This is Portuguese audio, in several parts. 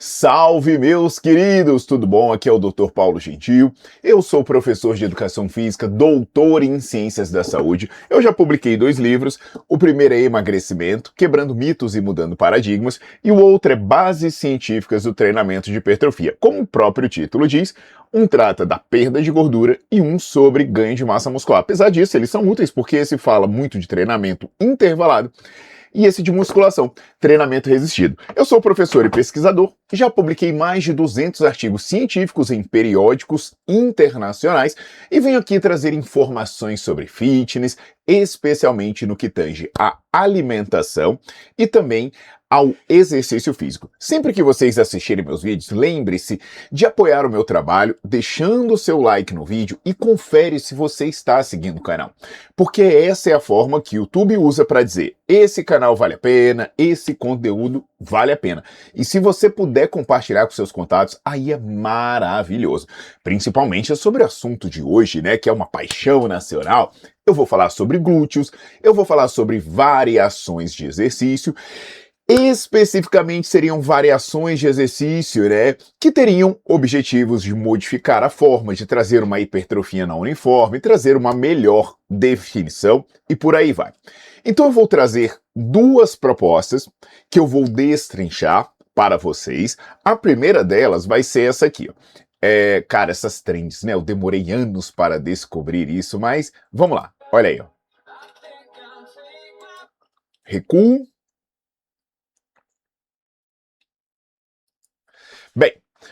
Salve, meus queridos! Tudo bom? Aqui é o Dr. Paulo Gentil. Eu sou professor de Educação Física, doutor em Ciências da Saúde. Eu já publiquei 2 livros. O primeiro é Emagrecimento, Quebrando Mitos e Mudando Paradigmas, e o outro é Bases Científicas do Treinamento de Hipertrofia. Como o próprio título diz, um trata da perda de gordura e um sobre ganho de massa muscular. Apesar disso, eles são úteis porque esse fala muito de treinamento intervalado e esse de musculação, treinamento resistido. Eu sou professor e pesquisador, já publiquei mais de 200 artigos científicos em periódicos internacionais e venho aqui trazer informações sobre fitness, especialmente no que tange à alimentação e também ao exercício físico. Sempre que vocês assistirem meus vídeos, lembre-se de apoiar o meu trabalho, deixando o seu like no vídeo e confere se você está seguindo o canal. Porque essa é a forma que o YouTube usa para dizer, esse canal vale a pena, esse conteúdo vale a pena. E se você puder compartilhar com seus contatos, aí é maravilhoso. Principalmente sobre o assunto de hoje, né, que é uma paixão nacional. Eu vou falar sobre glúteos, eu vou falar sobre variações de exercício. Especificamente seriam variações de exercício, né, que teriam objetivos de modificar a forma, de trazer uma hipertrofia não uniforme, trazer uma melhor definição e por aí vai. Então eu vou trazer 2 propostas que eu vou destrinchar para vocês. A primeira delas vai ser essa aqui, ó. Cara, essas trends, né, eu demorei anos para descobrir isso, mas vamos lá, olha aí, ó. Recuo.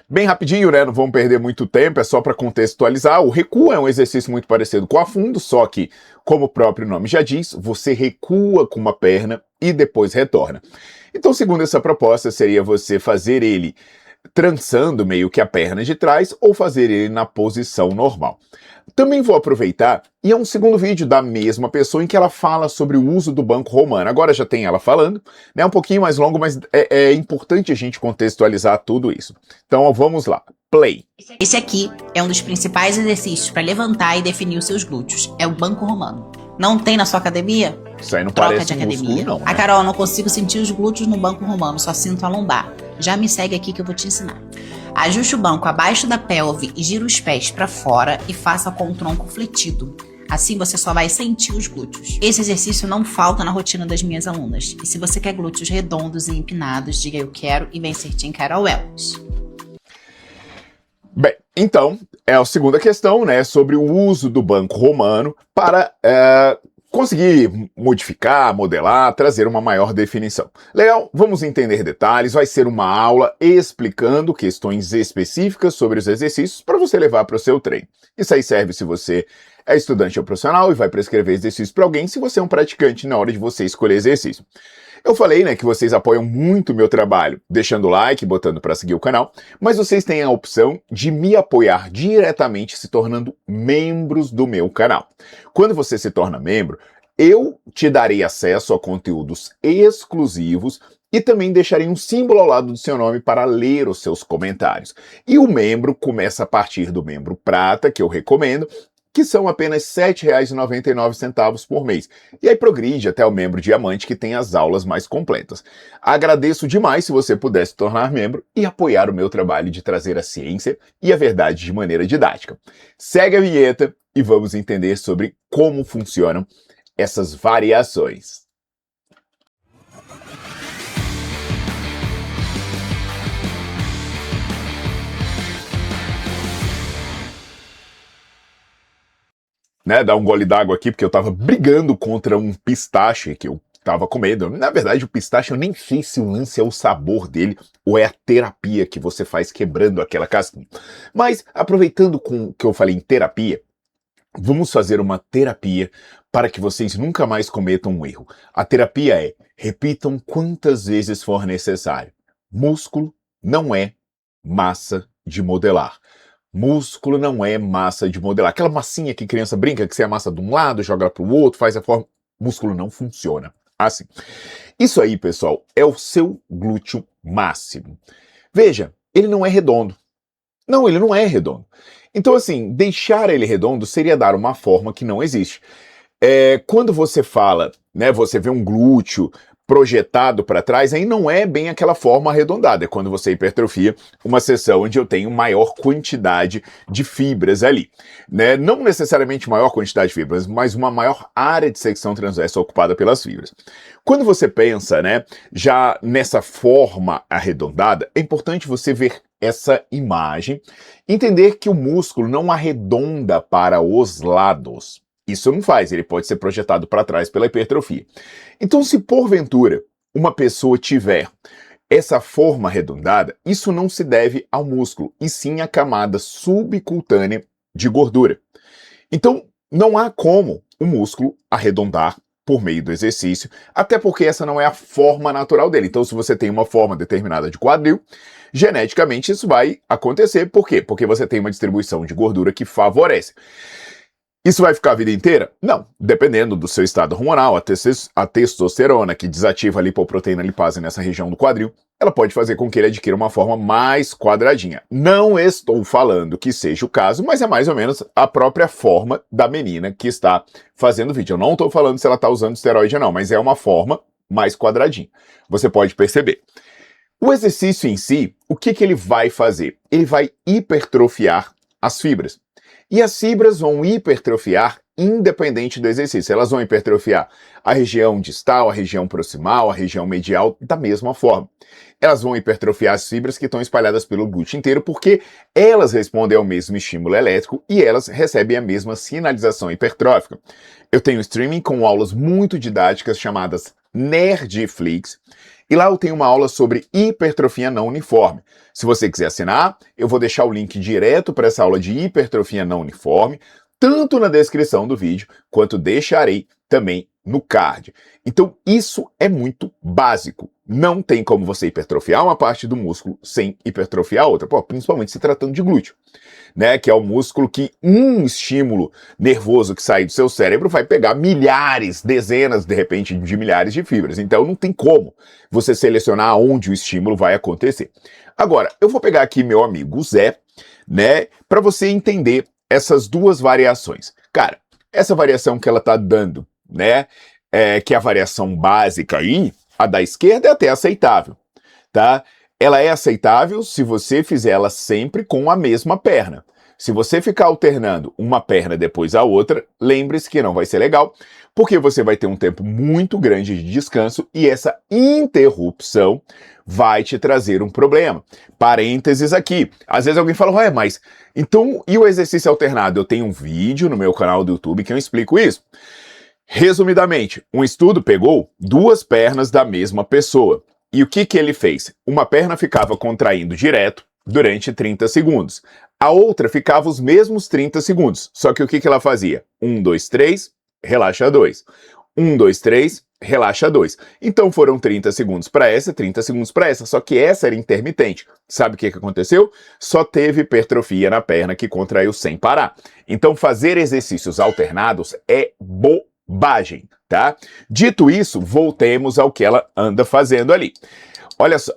Bem rapidinho, né? Não vamos perder muito tempo, é só para contextualizar. O recuo é um exercício muito parecido com o afundo, só que, como o próprio nome já diz, você recua com uma perna e depois retorna. Então, segundo essa proposta, seria você fazer ele trançando meio que a perna de trás ou fazer ele na posição normal. Também vou aproveitar, e é um segundo vídeo da mesma pessoa em que ela fala sobre o uso do banco romano. Agora já tem ela falando, né? Um pouquinho mais longo, mas é importante a gente contextualizar tudo isso. Então vamos lá, play. Esse aqui é um dos principais exercícios para levantar e definir os seus glúteos, é o banco romano. Não tem na sua academia? Isso aí não Troca parece de academia. músculo, não, né? Carol, não consigo sentir os glúteos no banco romano, só sinto a lombar. Já me segue aqui que eu vou te ensinar. Ajuste o banco abaixo da pelve e gira os pés para fora e faça com o tronco fletido. Assim você só vai sentir os glúteos. Esse exercício não falta na rotina das minhas alunas. E se você quer glúteos redondos e empinados, diga eu quero e vem certinho Carol Elves. Bem, então, é a segunda questão, né, sobre o uso do banco romano para conseguir modificar, modelar, trazer uma maior definição. Legal, vamos entender detalhes, vai ser uma aula explicando questões específicas sobre os exercícios para você levar para o seu treino. Isso aí serve se você é estudante ou profissional e vai prescrever exercícios para alguém, se você é um praticante na hora de você escolher exercício. Eu falei, né, que vocês apoiam muito o meu trabalho, deixando o like, botando para seguir o canal, mas vocês têm a opção de me apoiar diretamente se tornando membros do meu canal. Quando você se torna membro, eu te darei acesso a conteúdos exclusivos e também deixarei um símbolo ao lado do seu nome para ler os seus comentários. E o membro começa a partir do membro prata, que eu recomendo, que são apenas R$ 7,99 por mês. E aí progride até o membro diamante, que tem as aulas mais completas. Agradeço demais se você puder se tornar membro e apoiar o meu trabalho de trazer a ciência e a verdade de maneira didática. Segue a vinheta e vamos entender sobre como funcionam essas variações. Né, dar um gole d'água aqui, porque eu tava brigando contra um pistache que eu tava comendo. Na verdade, o pistache, eu nem sei se o lance é o sabor dele ou é a terapia que você faz quebrando aquela casquinha. Mas, aproveitando que eu falei em terapia, vamos fazer uma terapia para que vocês nunca mais cometam um erro. A terapia é, repitam quantas vezes for necessário. Músculo não é massa de modelar. Músculo não é massa de modelar. Aquela massinha que criança brinca, que você amassa de um lado, joga para o outro, faz a forma. Músculo não funciona assim. Isso aí, pessoal, é o seu glúteo máximo. Veja, ele não é redondo. Não, ele não é redondo. Então, assim, deixar ele redondo seria dar uma forma que não existe. Quando você fala, né, você vê um glúteo projetado para trás, aí não é bem aquela forma arredondada, é quando você hipertrofia uma seção onde eu tenho maior quantidade de fibras ali, né? Não necessariamente maior quantidade de fibras, mas uma maior área de secção transversa ocupada pelas fibras. Quando você pensa, né, já nessa forma arredondada, é importante você ver essa imagem, entender que o músculo não arredonda para os lados. Isso não faz, ele pode ser projetado para trás pela hipertrofia. Então, se porventura uma pessoa tiver essa forma arredondada, isso não se deve ao músculo, e sim à camada subcutânea de gordura. Então, não há como o músculo arredondar por meio do exercício, até porque essa não é a forma natural dele. Então, se você tem uma forma determinada de quadril, geneticamente isso vai acontecer. Por quê? Porque você tem uma distribuição de gordura que favorece. Isso vai ficar a vida inteira? Não. Dependendo do seu estado hormonal, a testosterona, que desativa a lipoproteína lipase nessa região do quadril, ela pode fazer com que ele adquira uma forma mais quadradinha. Não estou falando que seja o caso, mas é mais ou menos a própria forma da menina que está fazendo o vídeo. Eu não estou falando se ela está usando esteroide ou não, mas é uma forma mais quadradinha. Você pode perceber. O exercício em si, o que ele vai fazer? Ele vai hipertrofiar as fibras. E as fibras vão hipertrofiar independente do exercício. Elas vão hipertrofiar a região distal, a região proximal, a região medial, da mesma forma. Elas vão hipertrofiar as fibras que estão espalhadas pelo glúteo inteiro, porque elas respondem ao mesmo estímulo elétrico e elas recebem a mesma sinalização hipertrófica. Eu tenho streaming com aulas muito didáticas chamadas Nerdflix, e lá eu tenho uma aula sobre hipertrofia não uniforme. Se você quiser assinar, eu vou deixar o link direto para essa aula de hipertrofia não uniforme, tanto na descrição do vídeo, quanto deixarei também no card. Então, isso é muito básico. Não tem como você hipertrofiar uma parte do músculo sem hipertrofiar a outra, principalmente se tratando de glúteo, né? Que é o músculo que um estímulo nervoso que sai do seu cérebro vai pegar milhares, dezenas, de repente, de milhares de fibras. Então, não tem como você selecionar onde o estímulo vai acontecer. Agora, eu vou pegar aqui meu amigo Zé, né? Para você entender essas duas variações. Cara, essa variação que ela tá dando, né? Que é a variação básica aí, a da esquerda é até aceitável, tá? Ela é aceitável se você fizer ela sempre com a mesma perna. Se você ficar alternando uma perna depois a outra, lembre-se que não vai ser legal, porque você vai ter um tempo muito grande de descanso e essa interrupção vai te trazer um problema. Parênteses aqui. Às vezes alguém fala, ué, mas então e o exercício alternado? Eu tenho um vídeo no meu canal do YouTube que eu explico isso. Resumidamente, um estudo pegou duas pernas da mesma pessoa. E o que ele fez? Uma perna ficava contraindo direto durante 30 segundos. A outra ficava os mesmos 30 segundos. Só que o que ela fazia? 1, 2, 3, relaxa 2. 1, 2, 3, relaxa 2. Então foram 30 segundos para essa, 30 segundos para essa. Só que essa era intermitente. Sabe o que aconteceu? Só teve hipertrofia na perna que contraiu sem parar. Então fazer exercícios alternados é bobagem, tá? Dito isso, voltemos ao que ela anda fazendo ali. Olha só.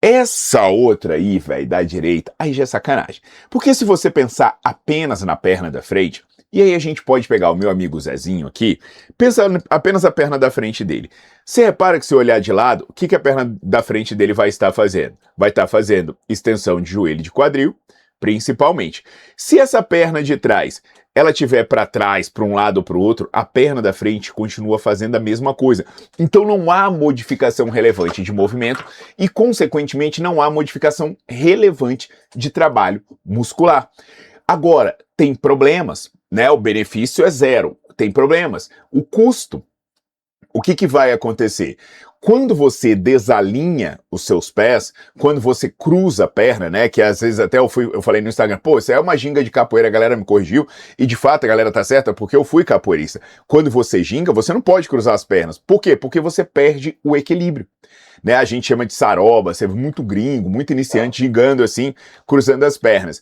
Essa outra aí, velho, da direita, aí já é sacanagem. Porque se você pensar apenas na perna da frente, e aí a gente pode pegar o meu amigo Zezinho aqui, pensando apenas a perna da frente dele. Você repara que se olhar de lado, o que a perna da frente dele vai estar fazendo? Vai estar fazendo extensão de joelho e de quadril, principalmente. Se essa perna de trás ela estiver para trás, para um lado ou para o outro, a perna da frente continua fazendo a mesma coisa. Então não há modificação relevante de movimento e, consequentemente, não há modificação relevante de trabalho muscular. Agora, tem problemas, né? O benefício é zero. Tem problemas. O custo, o que vai acontecer? Quando você desalinha os seus pés, quando você cruza a perna, né, que às vezes até eu falei no Instagram, pô, isso é uma ginga de capoeira, a galera me corrigiu, e de fato a galera tá certa, porque eu fui capoeirista. Quando você ginga, você não pode cruzar as pernas. Por quê? Porque você perde o equilíbrio. Né, a gente chama de saroba, você vê muito gringo, muito iniciante gingando assim, cruzando as pernas.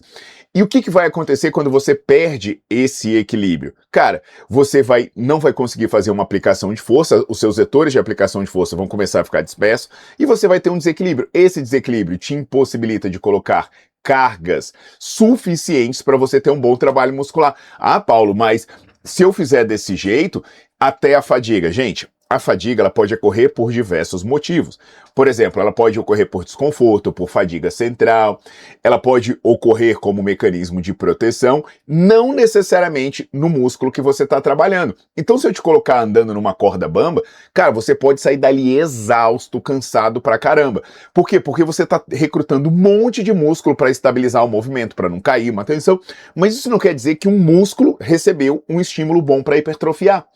E o que vai acontecer quando você perde esse equilíbrio? Cara, você não vai conseguir fazer uma aplicação de força, os seus vetores de aplicação de força vão começar a ficar dispersos e você vai ter um desequilíbrio. Esse desequilíbrio te impossibilita de colocar cargas suficientes para você ter um bom trabalho muscular. Ah, Paulo, mas se eu fizer desse jeito, até a fadiga. Gente, a fadiga ela pode ocorrer por diversos motivos. Por exemplo, ela pode ocorrer por desconforto, por fadiga central, ela pode ocorrer como mecanismo de proteção, não necessariamente no músculo que você está trabalhando. Então, se eu te colocar andando numa corda bamba, cara, você pode sair dali exausto, cansado pra caramba. Por quê? Porque você está recrutando um monte de músculo para estabilizar o movimento, para não cair, uma tensão, mas isso não quer dizer que um músculo recebeu um estímulo bom para hipertrofiar.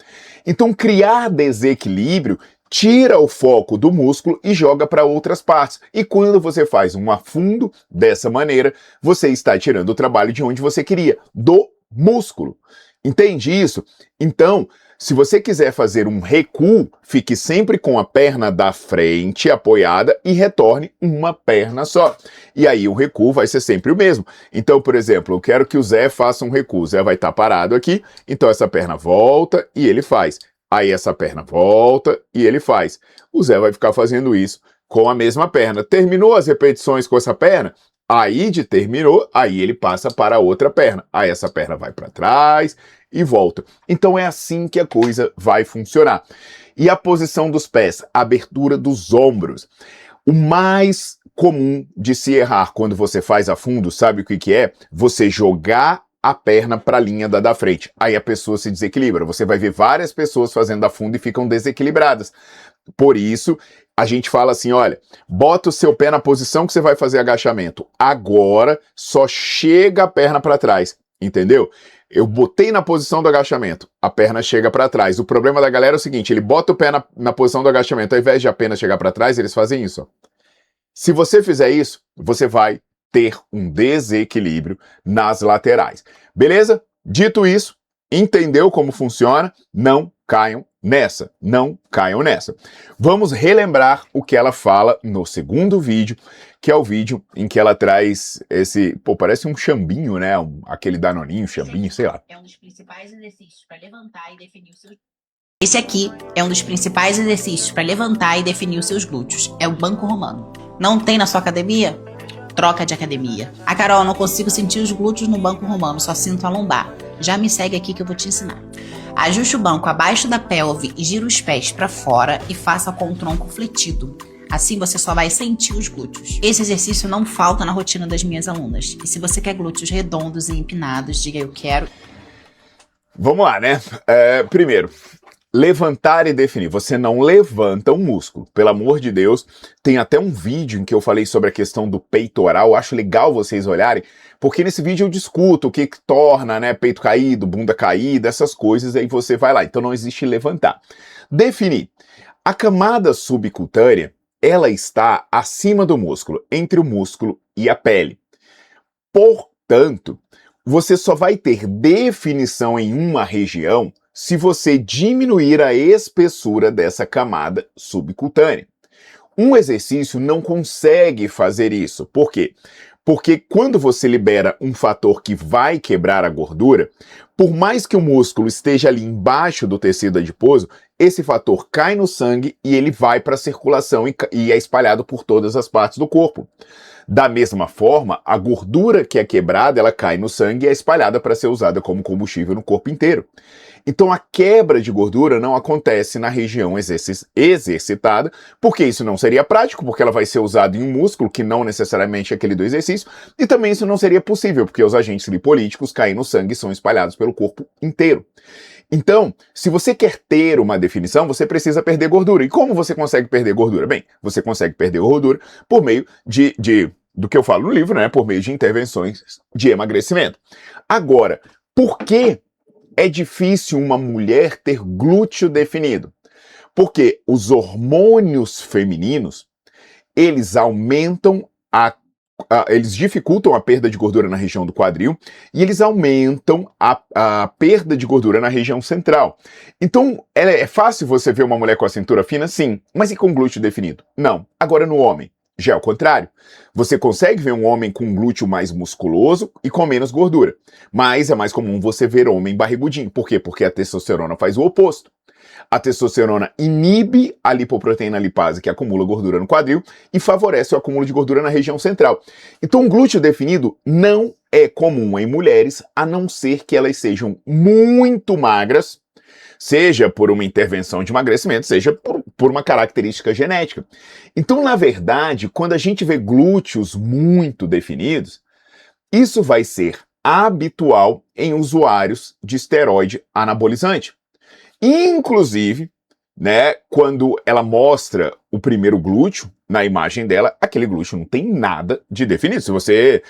Então, criar desequilíbrio tira o foco do músculo e joga para outras partes. E quando você faz um afundo dessa maneira, você está tirando o trabalho de onde você queria, do músculo. Entende isso? Então, se você quiser fazer um recuo, fique sempre com a perna da frente apoiada e retorne uma perna só. E aí o recuo vai ser sempre o mesmo. Então, por exemplo, eu quero que o Zé faça um recuo. O Zé vai estar parado aqui, então essa perna volta e ele faz. Aí essa perna volta e ele faz. O Zé vai ficar fazendo isso com a mesma perna. Terminou as repetições com essa perna? Aí terminou, aí ele passa para a outra perna. Aí essa perna vai para trás e volta. Então é assim que a coisa vai funcionar. E a posição dos pés, a abertura dos ombros. O mais comum de se errar quando você faz a fundo, sabe o que é? Você jogar a perna para a linha da frente. Aí a pessoa se desequilibra. Você vai ver várias pessoas fazendo a fundo e ficam desequilibradas. Por isso, a gente fala assim, olha, bota o seu pé na posição que você vai fazer agachamento. Agora, só chega a perna para trás, entendeu? Eu botei na posição do agachamento, a perna chega para trás. O problema da galera é o seguinte, ele bota o pé na posição do agachamento, ao invés de a perna chegar para trás, eles fazem isso. Ó. Se você fizer isso, você vai ter um desequilíbrio nas laterais. Beleza? Dito isso, entendeu como funciona? Não caiam nessa, não caiam nessa. Vamos relembrar o que ela fala no segundo vídeo, que é o vídeo em que ela traz esse, parece um chambinho, né? Aquele danoninho, chambinho, sei lá. É um dos principais exercícios para levantar e definir os seus... Esse aqui é um dos principais exercícios para levantar e definir os seus glúteos. É o banco romano. Não tem na sua academia? Troca de academia. Ah, Carol, não consigo sentir os glúteos no banco romano, só sinto a lombar. Já me segue aqui que eu vou te ensinar. Ajuste o banco abaixo da pelve e gira os pés para fora e faça com o tronco fletido. Assim você só vai sentir os glúteos. Esse exercício não falta na rotina das minhas alunas. E se você quer glúteos redondos e empinados, diga eu quero. Vamos lá, né? Primeiro, levantar e definir. Você não levanta um músculo. Pelo amor de Deus, tem até um vídeo em que eu falei sobre a questão do peitoral. Eu acho legal vocês olharem, porque nesse vídeo eu discuto o que torna, né, peito caído, bunda caída, essas coisas, aí você vai lá. Então não existe levantar. Definir. A camada subcutânea, ela está acima do músculo, entre o músculo e a pele. Portanto, você só vai ter definição em uma região se você diminuir a espessura dessa camada subcutânea. Um exercício não consegue fazer isso. Por quê? Porque quando você libera um fator que vai quebrar a gordura, por mais que o músculo esteja ali embaixo do tecido adiposo, esse fator cai no sangue e ele vai para a circulação e é espalhado por todas as partes do corpo. Da mesma forma, a gordura que é quebrada, ela cai no sangue e é espalhada para ser usada como combustível no corpo inteiro. Então a quebra de gordura não acontece na região exercitada, porque isso não seria prático, porque ela vai ser usada em um músculo que não necessariamente é aquele do exercício, e também isso não seria possível, porque os agentes lipolíticos caem no sangue e são espalhados pelo corpo inteiro. Então, se você quer ter uma definição, você precisa perder gordura. E como você consegue perder gordura? Bem, você consegue perder gordura por meio do que eu falo no livro, né? Por meio de intervenções de emagrecimento. Agora, por que é difícil uma mulher ter glúteo definido? Porque os hormônios femininos, eles aumentam eles dificultam a perda de gordura na região do quadril e eles aumentam a perda de gordura na região central. Então, é fácil você ver uma mulher com a cintura fina? Sim. Mas e com glúteo definido? Não. Agora no homem, já é o contrário. Você consegue ver um homem com um glúteo mais musculoso e com menos gordura. Mas é mais comum você ver homem barrigudinho. Por quê? Porque a testosterona faz o oposto. A testosterona inibe a lipoproteína lipase que acumula gordura no quadril e favorece o acúmulo de gordura na região central. Então, um glúteo definido não é comum em mulheres, a não ser que elas sejam muito magras, seja por uma intervenção de emagrecimento, seja por uma característica genética. Então, na verdade, quando a gente vê glúteos muito definidos, isso vai ser habitual em usuários de esteroide anabolizante. Inclusive, né, quando ela mostra o primeiro glúteo na imagem dela, aquele glúteo não tem nada de definido. Se você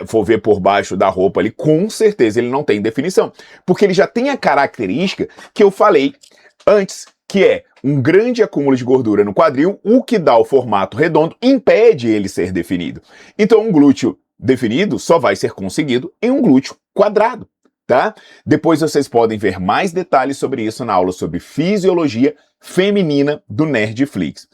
for ver por baixo da roupa ali, com certeza ele não tem definição, porque ele já tem a característica que eu falei antes, que é um grande acúmulo de gordura no quadril, o que dá o formato redondo, impede ele ser definido. Então um glúteo definido só vai ser conseguido em um glúteo quadrado. Tá? Depois vocês podem ver mais detalhes sobre isso na aula sobre fisiologia feminina do Nerdflix.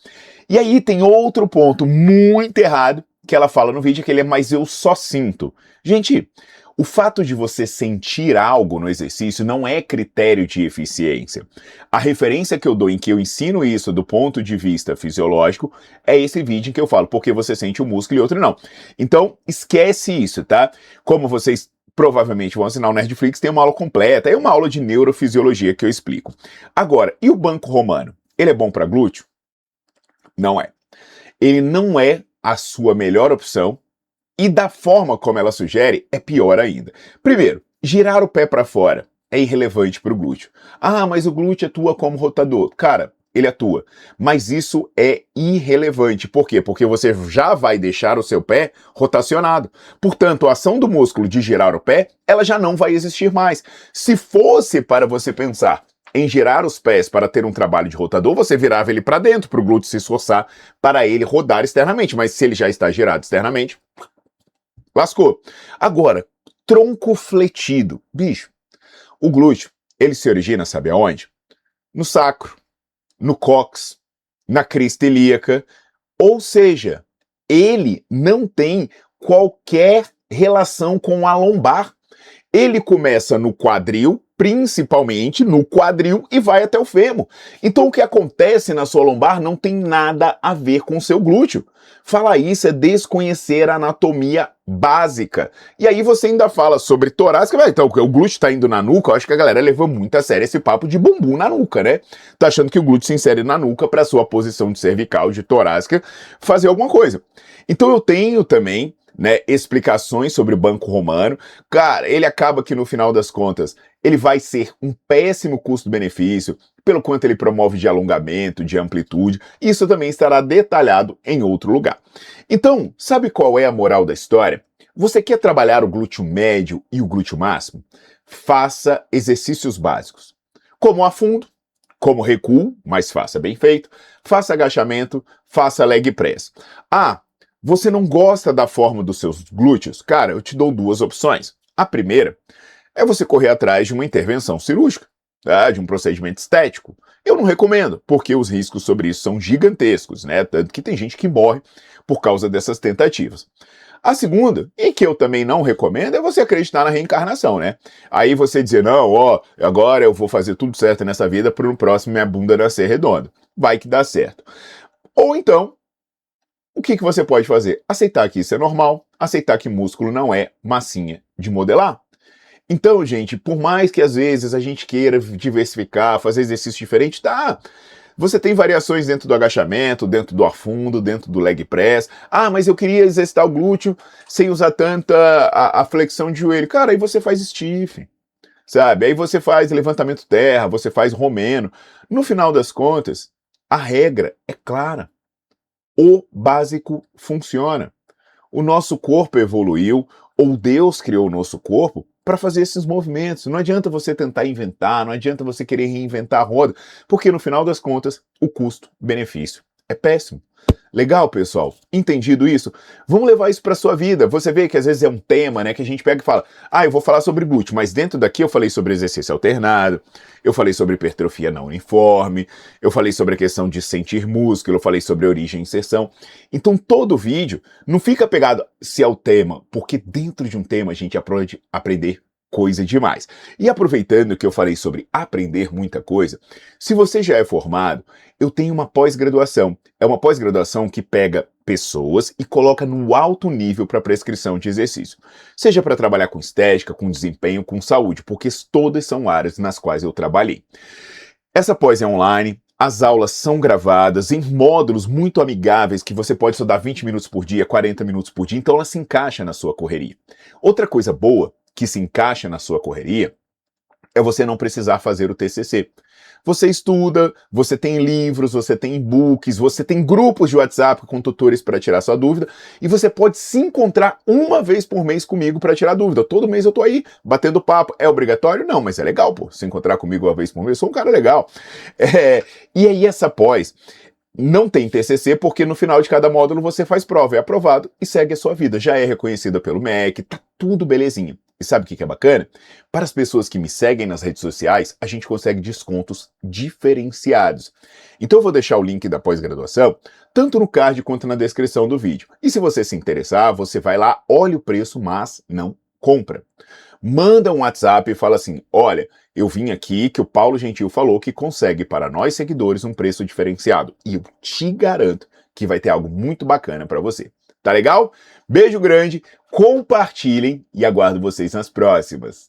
E aí tem outro ponto muito errado que ela fala no vídeo, que ele é "mas eu só sinto". Gente, o fato de você sentir algo no exercício não é critério de eficiência. A referência que eu dou em que eu ensino isso do ponto de vista fisiológico é esse vídeo em que eu falo porque você sente um músculo e outro não. Então, esquece isso, tá? Como vocês provavelmente vão assinar o Nerdflix, tem uma aula completa, é uma aula de neurofisiologia que eu explico. Agora, e o banco romano? Ele é bom para glúteo? Não é. Ele não é a sua melhor opção e da forma como ela sugere, é pior ainda. Primeiro, girar o pé para fora é irrelevante para o glúteo. Ah, mas o glúteo atua como rotador. Cara, ele atua, mas isso é irrelevante. Por quê? Porque você já vai deixar o seu pé rotacionado. Portanto, a ação do músculo de girar o pé, ela já não vai existir mais. Se fosse para você pensar em girar os pés para ter um trabalho de rotador, você virava ele para dentro, para o glúteo se esforçar para ele rodar externamente. Mas se ele já está girado externamente, lascou. Agora, tronco fletido. Bicho, o glúteo, ele se origina, sabe aonde? No sacro, no cóccix, na crista ilíaca, ou seja, ele não tem qualquer relação com a lombar. Ele começa no quadril, principalmente no quadril, e vai até o fêmur. Então o que acontece na sua lombar não tem nada a ver com o seu glúteo. Falar isso é desconhecer a anatomia básica. E aí você ainda fala sobre torácica, então o glúteo está indo na nuca. Eu acho que a galera levou muito a sério esse papo de bumbum na nuca, né? Tá achando que o glúteo se insere na nuca para sua posição de cervical, de torácica, fazer alguma coisa. Então eu tenho também, né, explicações sobre o banco romano. Cara, ele acaba que no final das contas ele vai ser um péssimo custo-benefício, pelo quanto ele promove de alongamento, de amplitude. Isso também estará detalhado em outro lugar. Então, sabe qual é a moral da história? Você quer trabalhar o glúteo médio e o glúteo máximo? Faça exercícios básicos, como afundo, como recuo, mas faça bem feito, faça agachamento, faça leg press. Ah, você não gosta da forma dos seus glúteos? Cara, eu te dou duas opções. A primeira é você correr atrás de uma intervenção cirúrgica, tá? De um procedimento estético. Eu não recomendo, porque os riscos sobre isso são gigantescos, né? Tanto que tem gente que morre por causa dessas tentativas. A segunda, e que eu também não recomendo, é você acreditar na reencarnação, né? Aí você dizer, não, ó, agora eu vou fazer tudo certo nessa vida para no próximo minha bunda nascer redonda. Vai que dá certo. Ou então, o que você pode fazer? Aceitar que isso é normal, aceitar que músculo não é massinha de modelar. Então, gente, por mais que às vezes a gente queira diversificar, fazer exercício diferente, tá? Você tem variações dentro do agachamento, dentro do afundo, dentro do leg press. Ah, mas eu queria exercitar o glúteo sem usar tanta a flexão de joelho. Cara, aí você faz stiff, sabe? Aí você faz levantamento terra, você faz romeno. No final das contas, a regra é clara. O básico funciona. O nosso corpo evoluiu, ou Deus criou o nosso corpo para fazer esses movimentos. Não adianta você tentar inventar, não adianta você querer reinventar a roda, porque no final das contas, o custo-benefício é péssimo. Legal, pessoal? Entendido isso? Vamos levar isso para sua vida. Você vê que às vezes é um tema, né, que a gente pega e fala, ah, eu vou falar sobre glúteo, mas dentro daqui eu falei sobre exercício alternado, eu falei sobre hipertrofia não uniforme, eu falei sobre a questão de sentir músculo, eu falei sobre origem e inserção. Então todo vídeo não fica pegado se é o tema, porque dentro de um tema a gente pode aprender coisa demais. E aproveitando que eu falei sobre aprender muita coisa, se você já é formado, eu tenho uma pós-graduação. É uma pós-graduação que pega pessoas e coloca no alto nível para prescrição de exercício. Seja para trabalhar com estética, com desempenho, com saúde, porque todas são áreas nas quais eu trabalhei. Essa pós é online, as aulas são gravadas em módulos muito amigáveis que você pode estudar 20 minutos por dia, 40 minutos por dia, então ela se encaixa na sua correria. Outra coisa boa que se encaixa na sua correria é você não precisar fazer o TCC. Você estuda, você tem livros, você tem e-books, você tem grupos de WhatsApp com tutores para tirar sua dúvida e você pode se encontrar uma vez por mês comigo para tirar dúvida. Todo mês eu tô aí batendo papo. É obrigatório? Não, mas é legal, pô. Se encontrar comigo uma vez por mês, eu sou um cara legal. E aí essa pós não tem TCC porque no final de cada módulo você faz prova, é aprovado e segue a sua vida. Já é reconhecida pelo MEC, tá tudo belezinha. E sabe o que é bacana? Para as pessoas que me seguem nas redes sociais, a gente consegue descontos diferenciados. Então eu vou deixar o link da pós-graduação, tanto no card quanto na descrição do vídeo. E se você se interessar, você vai lá, olha o preço, mas não compra. Manda um WhatsApp e fala assim, olha, eu vim aqui que o Paulo Gentil falou que consegue para nós seguidores um preço diferenciado. E eu te garanto que vai ter algo muito bacana para você. Tá legal? Beijo grande, compartilhem e aguardo vocês nas próximas.